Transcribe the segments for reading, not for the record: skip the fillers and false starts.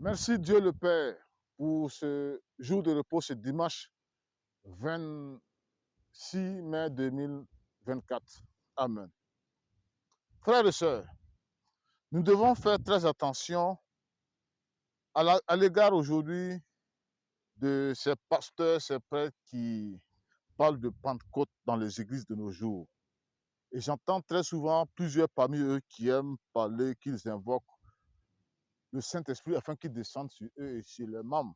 Merci Dieu le Père pour ce jour de repos, ce dimanche 26 mai 2024. Amen. Frères et sœurs, nous devons faire très attention à l'égard aujourd'hui de ces pasteurs, ces prêtres qui parlent de Pentecôte dans les églises de nos jours. Et j'entends très souvent plusieurs parmi eux qui aiment parler, qu'ils invoquent le Saint-Esprit afin qu'il descende sur eux et sur leurs membres.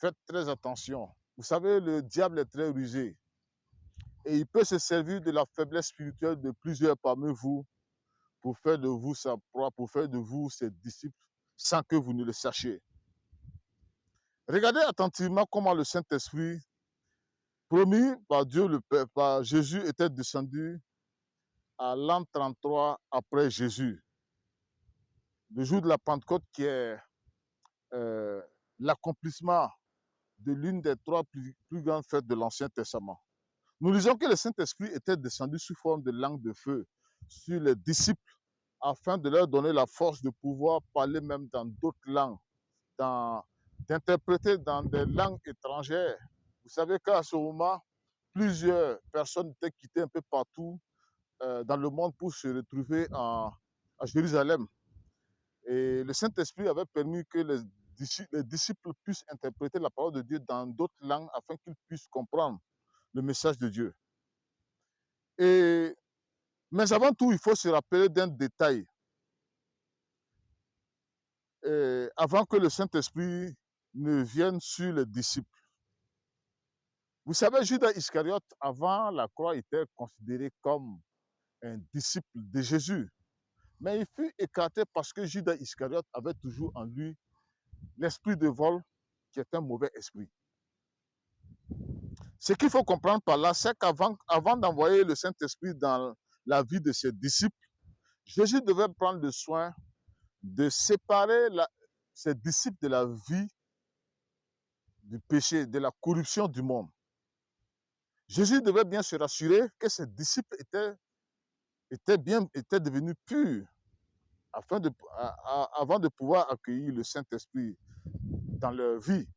Faites très attention. Vous savez, le diable est très rusé. Et il peut se servir de la faiblesse spirituelle de plusieurs parmi vous pour faire de vous sa proie, pour faire de vous ses disciples sans que vous ne le sachiez. Regardez attentivement comment le Saint-Esprit, promis par Dieu le Père, par Jésus, était descendu à l'an 33 après Jésus, le jour de la Pentecôte qui est l'accomplissement de l'une des trois plus grandes fêtes de l'Ancien Testament. Nous lisons que le Saint-Esprit était descendu sous forme de langue de feu sur les disciples afin de leur donner la force de pouvoir parler même dans d'autres langues, d'interpréter dans des langues étrangères. Vous savez qu'à ce moment, plusieurs personnes étaient quittées un peu partout dans le monde pour se retrouver à Jérusalem. Et le Saint-Esprit avait permis que les disciples puissent interpréter la parole de Dieu dans d'autres langues afin qu'ils puissent comprendre le message de Dieu. Mais avant tout, il faut se rappeler d'un détail. Avant que le Saint-Esprit ne vienne sur les disciples. Vous savez, Judas Iscariote, avant la croix, était considéré comme un disciple de Jésus. Mais il fut écarté parce que Judas Iscariote avait toujours en lui l'esprit de vol, qui est un mauvais esprit. Ce qu'il faut comprendre par là, c'est qu'avant d'envoyer le Saint-Esprit dans la vie de ses disciples, Jésus devait prendre le soin de séparer ses disciples de la vie du péché, de la corruption du monde. Jésus devait bien se rassurer que ses disciples étaient devenus purs avant de pouvoir accueillir le Saint-Esprit dans leur vie.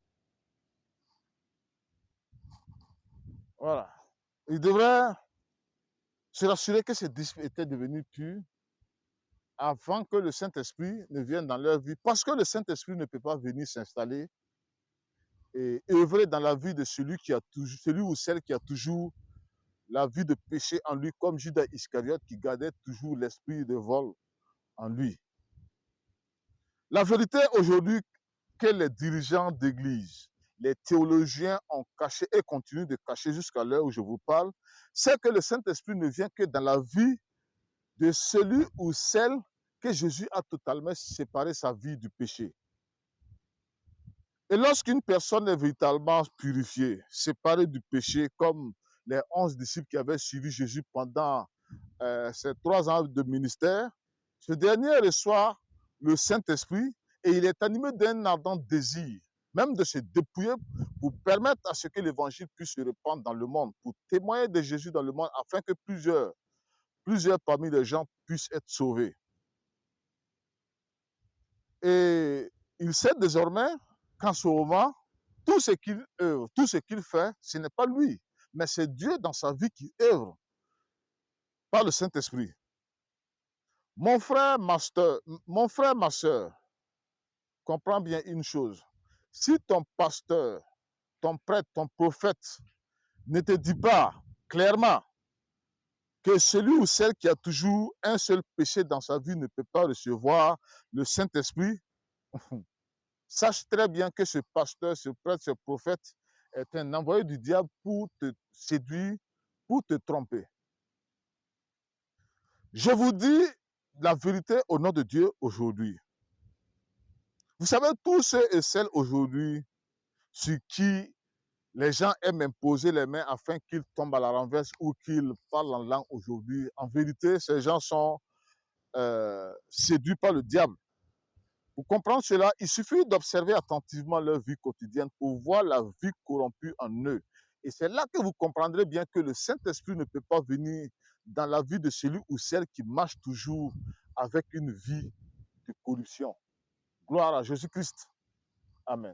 Voilà. Il devrait se rassurer que ses disciples étaient devenus purs avant que le Saint-Esprit ne vienne dans leur vie. Parce que le Saint-Esprit ne peut pas venir s'installer et œuvrer dans la vie de celui ou celle qui a toujours la vie de péché en lui, comme Judas Iscariote qui gardait toujours l'esprit de vol en lui. La vérité aujourd'hui que les dirigeants d'église, les théologiens ont caché et continuent de cacher jusqu'à l'heure où je vous parle, c'est que le Saint-Esprit ne vient que dans la vie de celui ou celle que Jésus a totalement séparé sa vie du péché. Et lorsqu'une personne est véritablement purifiée, séparée du péché, comme les 11 disciples qui avaient suivi Jésus pendant ces 3 ans de ministère, ce dernier reçoit le Saint-Esprit et il est animé d'un ardent désir, même de se dépouiller pour permettre à ce que l'évangile puisse se répandre dans le monde, pour témoigner de Jésus dans le monde, afin que plusieurs parmi les gens puissent être sauvés. Et il sait désormais qu'en ce moment, tout ce qu'il œuvre, tout ce qu'il fait, ce n'est pas lui, mais c'est Dieu dans sa vie qui œuvre par le Saint-Esprit. Mon frère, ma soeur, comprends bien une chose. Si ton pasteur, ton prêtre, ton prophète ne te dit pas clairement que celui ou celle qui a toujours un seul péché dans sa vie ne peut pas recevoir le Saint-Esprit, sache très bien que ce pasteur, ce prêtre, ce prophète est un envoyé du diable pour te séduire, pour te tromper. Je vous dis la vérité au nom de Dieu aujourd'hui. Vous savez, tous ceux et celles aujourd'hui sur qui les gens aiment imposer les mains afin qu'ils tombent à la renverse ou qu'ils parlent en langue aujourd'hui, en vérité, ces gens sont séduits par le diable. Pour comprendre cela, il suffit d'observer attentivement leur vie quotidienne pour voir la vie corrompue en eux. Et c'est là que vous comprendrez bien que le Saint-Esprit ne peut pas venir dans la vie de celui ou celle qui marche toujours avec une vie de corruption. Gloire à Jésus-Christ. Amen.